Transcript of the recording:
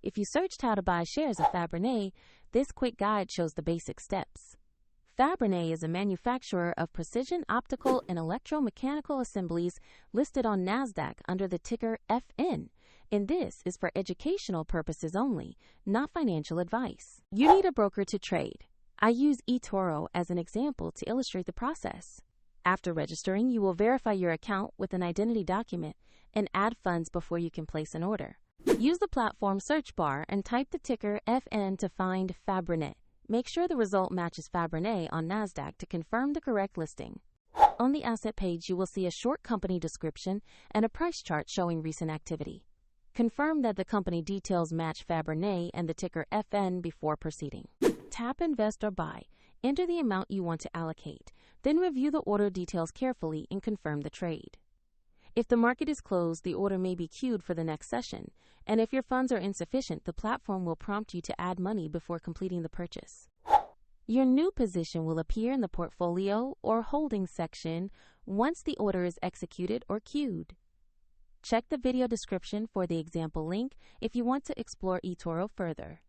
If you searched how to buy shares of Fabrinet, this quick guide shows the basic steps. Fabrinet is a manufacturer of precision optical and electromechanical assemblies listed on NASDAQ under the ticker FN, and this is for educational purposes only, not financial advice. You need a broker to trade. I use eToro as an example to illustrate the process. After registering, you will verify your account with an identity document and add funds before you can place an order. Use the platform search bar and type the ticker FN to find Fabrinet. Make sure the result matches Fabrinet on NASDAQ to confirm the correct listing. On the asset page, you will see a short company description and a price chart showing recent activity. Confirm that the company details match Fabrinet and the ticker FN before proceeding. Tap Invest or Buy. Enter the amount you want to allocate. Then review the order details carefully and confirm the trade. If the market is closed, the order may be queued for the next session, and if your funds are insufficient, the platform will prompt you to add money before completing the purchase. Your new position will appear in the portfolio or holdings section once the order is executed or queued. Check the video description for the example link if you want to explore eToro further.